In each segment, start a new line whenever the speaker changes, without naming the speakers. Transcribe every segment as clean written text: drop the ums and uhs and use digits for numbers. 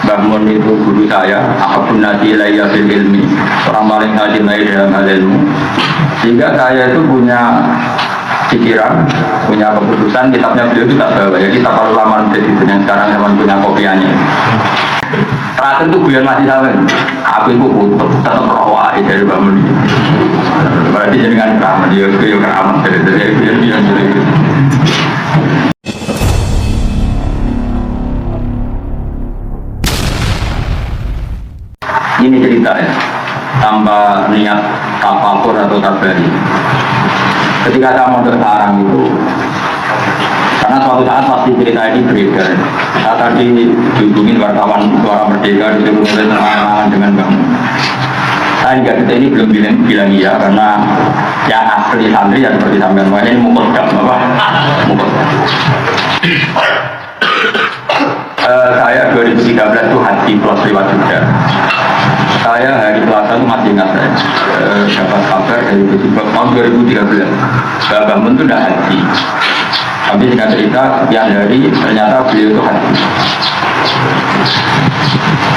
Mbah Mun itu guru saya, apapun nasi layya fil ilmi, orang paling ngaji dalam hal ilmu. Sehingga saya itu punya pikiran, punya keputusan, kitabnya beliau itu tak bawa. Jadi tak perlu lama menjadi itu yang sekarang memang punya kopiannya. Terakhir itu guyon masih sama. Aku itu tetap rawa dari Mbah Mun. Berarti jenengan keramat, dia keramat dari guyon jelek. Ini cerita ya, tanpa niat tafakur atau tabari. Ketika saya mau Sarang itu, karena suatu saat pasti cerita ini beredar. Saya tadi dihubungin wartawan Suara Merdeka disuruh nulis tentang dengan Bang. Saya juga ini belum bilang iya karena yang asli santri ya seperti sampean ini mukul dam apa? Mukul. Saya 2013 itu haji plus lewat Jogja. Saya hari Selasa itu masih ingat saya dapat kabar dari tahun 2013 Mbah Mun itu tidak haji. Tapi singkat cerita sekian hari ternyata beliau itu haji.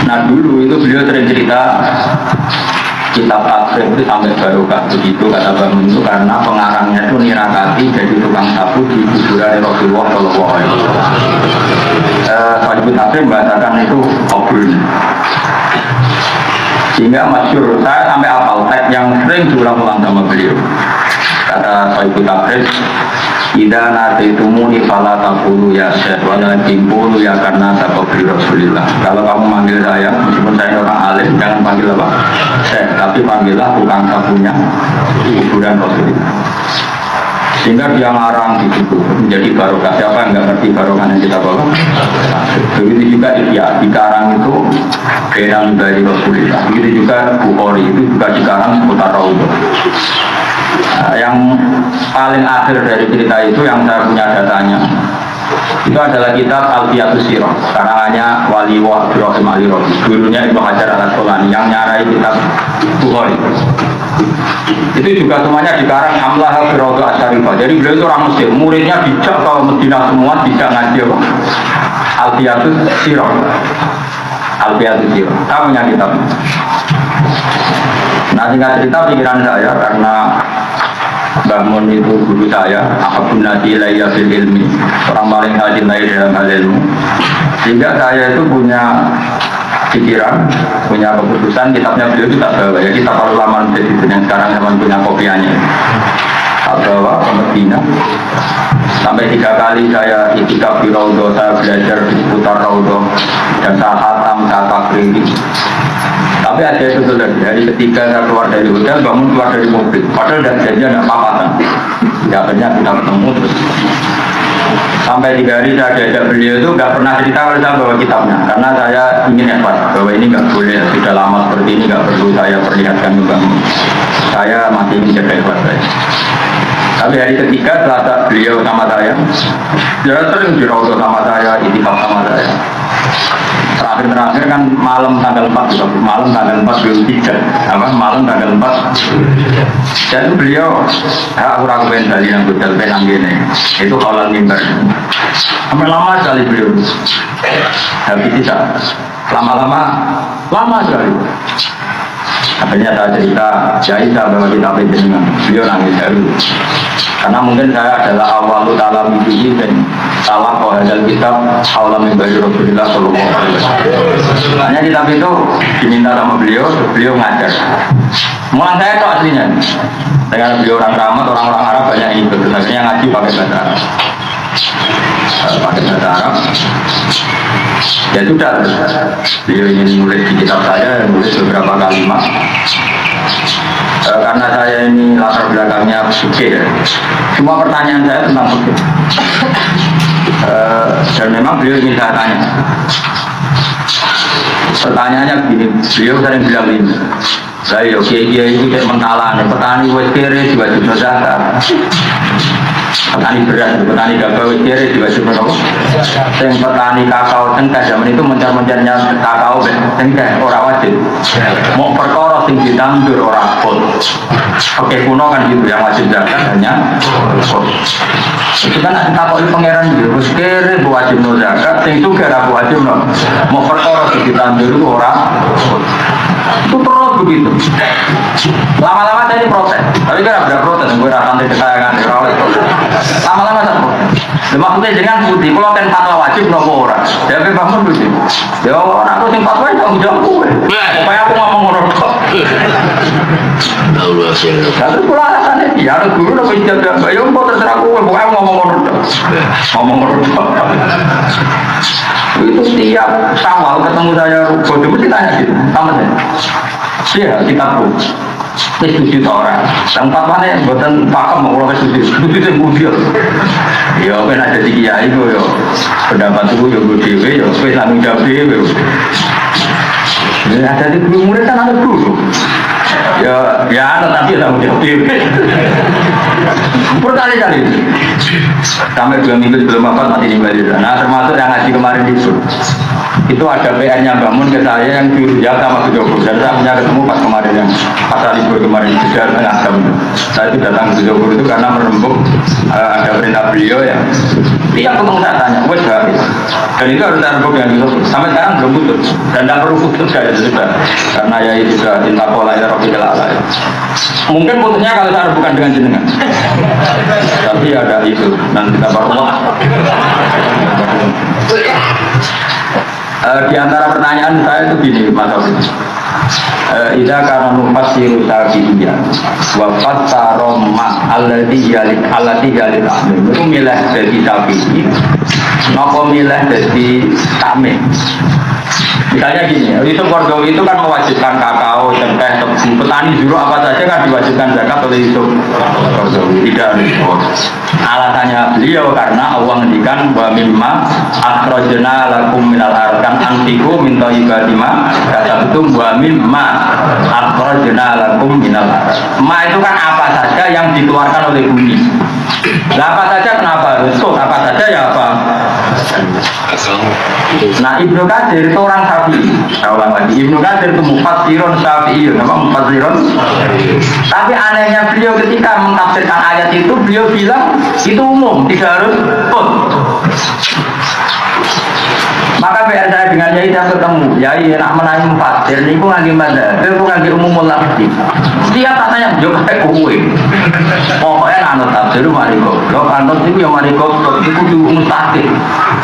Nah dulu itu beliau sering cerita kitab akhir itu sampai barokah begitu kata Mbah Mun itu karena pengarangnya itu nirakati jadi tukang sapu di kuburan Rasulullah Shallallahu Alaihi Wasallam. Soal akhir membahasakan itu obrol. Sehingga masyhur, saya sampai apal teks yang sering diulang-ulang sama beliau. Kata Sohibul Tabriz, "Idza nataitumuni fala taqulu ya syekh wala timbulu ya karena sababri Rasulillah." Kalau kamu manggil saya, meskipun saya orang alim, jangan panggil apa? Syekh, tapi panggillah tukang sapunya kuburan Rasulillah. Sehingga dia ngarang di situ menjadi barokah. Siapa yang nggak ngerti barokah yang kita bawa? Begitu juga dikarang itu Benang dari Rasulullah. Begitu juga Bukhari itu juga dikarang seputar Raudhah. Yang paling akhir dari cerita itu yang saya punya datanya itu adalah kitab Al-Fiyatus Sirah karangannya Wali Ibrahim Al-Razi. Gurunya Ibnu Hajar Al-Asqalani yang nyarai kitab Bukhari. Itu juga semuanya dikarang Hamlah Al-Firoga Asyarifah. Jadi beliau itu orang Mesir, muridnya bijak kalau Medina semua tidak ngaji apa? Al-Fiyatus Sirah. Al-Fiyatus Sirah. Saya punya kitab. Nah singkat cerita pikiran saya karena Mbah Mun itu guru saya, apapun nasi layya fil ilmi, orang paling ngaji dalam hal ilmu. Sehingga saya itu punya pikiran, punya keputusan, kitabnya beliau itu tak bawa. Jadi tak perlu lama menjadi itu yang sekarang memang punya kopiannya. Tak bawa ke Medina. Sampai 3 kali saya itikaf di Raudhah, saya belajar di seputar Raudhah dan saya khatam, saya takriri. Tapi ada itu dari ketiga saya keluar dari hotel, bangun keluar dari mobil. Padahal dan janjian tidak apa-apa. Ya akhirnya kita ketemu terus. Sampai 3 hari saya diajak beliau itu nggak pernah cerita kalau saya bawa kitabnya. Karena saya ingin hebat bahwa ini nggak boleh, sudah lama seperti ini nggak perlu saya perlihatkan ke bangun. Saya masih ingin jaga hebat saya. Tapi hari ketiga setelah beliau sama saya, dia sering di Raudhah sama saya, itikaf sama saya. Terakhir kan malam tanggal 4 juga, malam tanggal 4 belum 3 apa, malam tanggal 4 dan beliau aku raguin dari yang hotel penang gini itu halal mimbar sampai lama sekali beliau habis tidak lama sekali. Akhirnya saya cerita saya bahwa kita dengan beliau nangis dulu karena mungkin saya adalah awal dalam ini dan salah kalau ada kitab awal membagi Rasulullah Shallallahu Alaihi Wasallam. Hanya kitab itu diminta sama beliau ngajar. Mulai saya itu aslinya dengan beliau orang ramah, orang-orang Arab banyak yang ikut. Akhirnya ngaji pakai bahasa Arab. Ya sudah, beliau ingin nulis di kitab saya, nulis beberapa kalimat. Karena saya ini latar belakangnya fikih ya. Semua pertanyaan saya tentang fikih. Dan memang beliau ingin saya tanya. Pertanyaannya begini, beliau sering bilang ini. Saya kiai itu kayak mentalan, petani wes kere juga zakat. petani beras, petani gabah kiri diwajibkan apa? Yang petani kakao tengkeh zaman itu mencar-mencarnya kakao tengkeh orang wajib. Mau perkara sing ditandur orang pun. Oke kuno kan gitu yang wajib zakat hanya itu kan ada kakao itu pangeran gitu. Terus kiri wajib no zakat, sing itu kira wajib no. Mau perkara sing ditandur orang itu terus begitu. Lama-lama saya ini protes, tapi kan ada protes, gue rasa nanti kesayangan di rawat. Lama-lama saya protes. Maksudnya dengan putih, kalau kan fatwa wajib nopo orang. Jadi bangun dulu sih. Ya orang aku sing fatwa jangan jauh gue. Supaya aku ngomong orang kok. Tapi kalau alasannya dia ada guru nopo ijazah, bayang kok terserah gue, pokoknya aku ngomong orang kok. Ngomong orang kok. Itu setiap sawal ketemu saya bodoh mesti tanya gitu, sama saya. Iya, kita pun setuju orang. Tempat mana buatan pakam mau orang setuju itu mobil. Ya, kan ada di kiai itu ya. Pendapat itu ya BDW ya, saya tanggung jawab BDW. Ada di guru murid kan ada guru. Ya ada tapi tanggung jawab BDW. Berkali-kali sampai 2 minggu sebelum apa mati di Bali. Nah termasuk yang ngaji kemarin itu ada PR-nya bangun ke saya yang dirujuk sama Bu Joko. Dan saya punya ketemu pas kemarin yang pasal libur kemarin di tengah jam itu. Saya itu datang ke Bu Joko itu karena merembuk ada perintah beliau ya. Tiap ketemu saya tanya, wes habis. Dan itu harus rembuk yang gitu. Sampai sekarang belum putus dan tidak perlu putus saya sudah karena ya itu sudah cinta pola ya Robi Kelala. Mungkin putusnya kalau saya bukan dengan jenengan. Tapi ada itu nanti kita baru di antara pertanyaan saya itu gini Mas Abi. Idza kana mufassiru syafi'iyya wa fassara ma alladhi yalik ta'mim itu milih jadi syafi'i napa milih jadi ta'mim. Misalnya gini, Yusuf Qaradawi itu kan mewajibkan kakao, teh, petani juru apa saja kan diwajibkan zakat oleh Yusuf Qaradawi. Tidak alasannya beliau karena Allah ngendikan wa mimma akhrajna lakum minal arkan antiku min thayyibatima kasabtum wa mimma akhrajna lakum minal arkan. Ma itu kan apa saja yang dikeluarkan oleh bumi. Nah, apa saja kenapa? Betul, apa saja ya apa? Nah, Ibnu Katsir itu orang Syafi'i. Saya ulang lagi, Ibnu Katsir itu mufassirun Syafi'i, nama mufassirun. Tapi anehnya beliau ketika mentafsirkan ayat itu, beliau bilang itu umum, tidak harus pun. Maka biar saya dengan Yai saya ketemu, Yai nak menanya mufassir, ini pun lagi mazhab, ini pun lagi umumul lafzi. Setiap katanya juga kayak kue. Pokoknya anut tafsir itu mari goblok, anut itu yang mari goblok, itu dulu mustahil.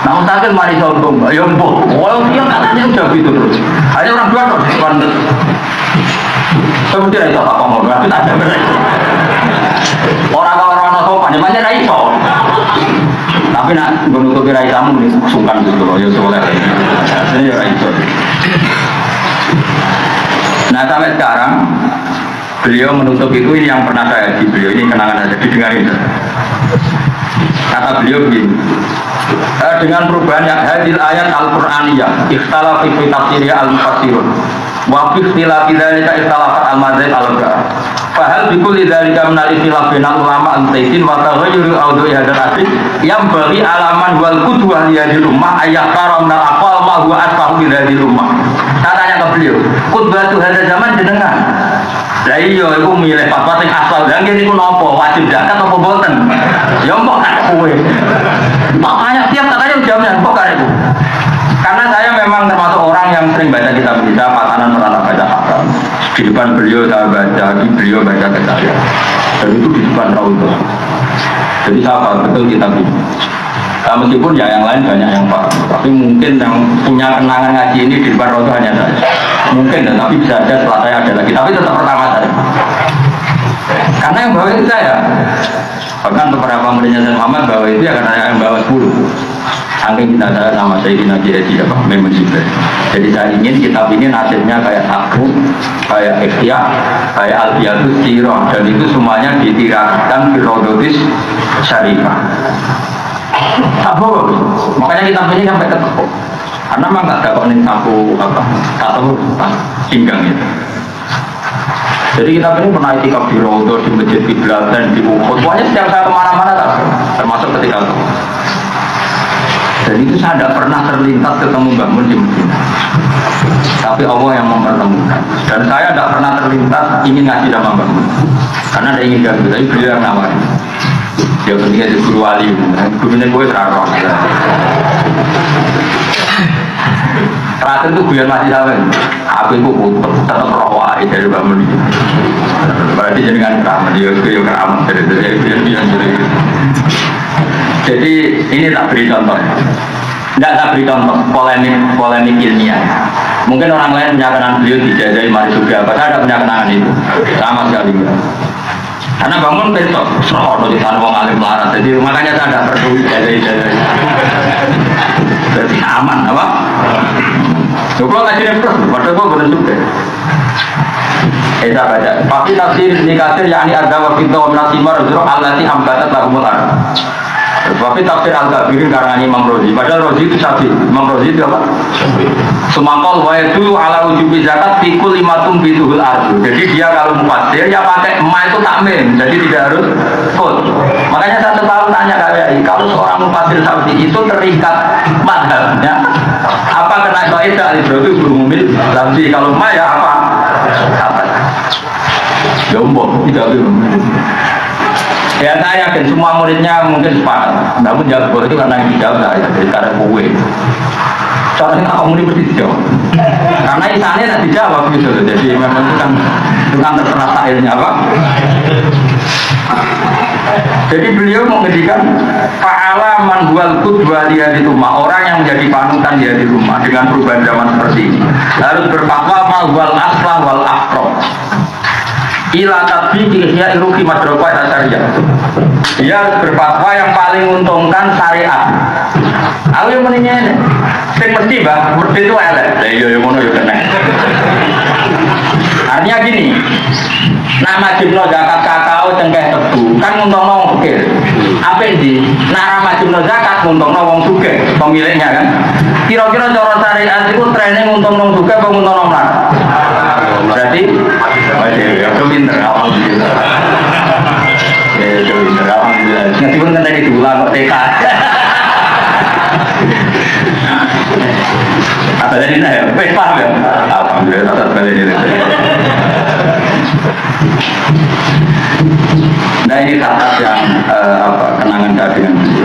Nah mustahil mari sombong, ya empuk. Walau dia katanya udah gitu terus. Hanya orang dua terus pantas. Kemudian itu apa ngomong, tapi tak ada beres. Orang-orang sopan, namanya raiso. Tapi nak menutupi rai kamu ini sungkan gitu loh, ya soleh. Ini ya raiso. Nah sampai sekarang beliau menutup itu ini yang pernah saya di beliau ini kenangan saja didengarin. Kata beliau begini. Dengan perubahan yang hadil ayat Al-Qur'aniyah ikhtalaf fi tafsirnya al-mufassirun wa fi ikhtilafi dzalika ikhtalafat al-madzhab al-arba'a fahal bikulli dzalika min al-ikhtilaf bainal ulama al-mutaydin wa taghayyur awdu'i hadzal asr yang bagi alaman wal qudwah li hadhihi ummah ayat karam al aqwal ma huwa asfahu bi hadhihi ummah. Katanya ke beliau qudwah itu hadzal zaman jenengan. Lah iya iku milih fatwa sing asal dan ngene iku napa wajib zakat apa boten? Ya mbok kan kowe. Makanya tiap katanya jamnya kok kan itu. Karena saya memang termasuk orang yang sering baca kitab-kitab patanan merana baca hatam. Di depan beliau saya baca, di beliau baca ke saya. Dan itu di depan Raudhah. Jadi saya paham betul kitab ini. Nah, meskipun ya yang lain banyak yang paham, tapi mungkin yang punya kenangan ngaji ini di depan Raudhah hanya saya. Mungkin, tapi bisa saja setelah saya ada lagi. Tapi tetap pertama saya. Karena yang bawa itu saya. Bahkan beberapa muridnya Sayyid Muhammad bawa itu ya karena yang bawa 10. Saking kita saya sama Sayyidina Haji apa memang juga. Jadi saya ingin kitab ini nasibnya kayak aku, kayak Ikhya, kayak Al-Biyatus Sirah, dan itu semuanya ditirakan di Raudhatis Syarifah. Tak bohong. Makanya kitab ini sampai ketemu. Karena memang tak dapat nih aku apa, tak tahu pinggang itu. Jadi kita ini pernah itikaf di Rodo, di Masjid Kiblat dan di Uhud. Pokoknya setiap saya kemana-mana termasuk ketika itu. Dan itu saya tidak pernah terlintas ketemu Mbak Mun di Medina. Tapi Allah yang mempertemukan. Dan saya tidak pernah terlintas ingin ngaji sama Mbak Mun. Karena ada ingin ganggu, tapi beliau yang nawarin. Dia ketika di guru wali, gurunya gue serarok. Terakhir itu gue yang masih sama. Aku itu tetap rokok dari Mbak Mun. Berarti jenengan keramat, dia gue yang keramat dari yang jadi. Jadi ini tak beri contoh. Tidak tak beri contoh polemik ilmiah. Mungkin orang lain punya kenangan beliau dijajahi mari juga. Saya ada punya kenangan itu sama sekali. Karena bangun besok serodo di tanah wong alim larat. Jadi makanya saya tidak perlu dijajahi. Jadi aman apa? Coba ngajarin terus. Padahal gue benar juga. Kita baca. Tapi tafsir Ibnu Katsir yakni ada waktu itu nasimar zuro allati ambatat lahumul ard. Tapi tafsir Al-Kabirin karena Imam Rozi. Padahal Rozi itu Syafi'i. Imam Rozi itu apa? Semakol wa itu ala ujubi zakat fikul limatum bituhul ardu. Jadi dia kalau mufassir ya pakai emas itu takmim. Jadi tidak harus kod. Makanya saya selalu tanya kayak kalau seorang mufassir Syafi'i itu terikat madhabnya apa kena kaidah al-ibro itu berumumil. Tapi kalau emas ya apa? Jombok tidak berumumil. Ya saya yakin semua muridnya mungkin sepakat. Namun jawab itu karena yang dijawab saya jadi karena kue. Soalnya kamu ini mesti dijawab. Karena isanya tidak dijawab gitu. Jadi memang itu kan terserah sairnya apa. Jadi beliau menggedikan fa'ala man huwal qudwa di rumah, orang yang menjadi panutan di rumah dengan perubahan zaman seperti ini harus berfatwa ma huwal aslah wal afro ila tatbiqi ihya iruki madroqah syariah. Dia harus berfatwa yang paling menguntungkan syariat. Aku yang menanya ini sing mesti Mbak, mesti itu elek. Lah iya yo ngono yo kena. Artinya gini, nama jumlah zakat kakao cengkeh tebu kan nguntungno wong fakir. Apa iki? Nama jumlah zakat nguntungno wong sugih, pemiliknya kan. Kira-kira cara syariat itu trennya nguntungno wong sugih apa nguntungno mlarat? Berarti itu pinter, alhamdulillah. Itu pinter, alhamdulillah. Nanti pun tadi diulang kok TK. Apa tadi ya? Paham ya? Alhamdulillah, atas kali ini. Nah ini saat yang kenangan saya dengan beliau.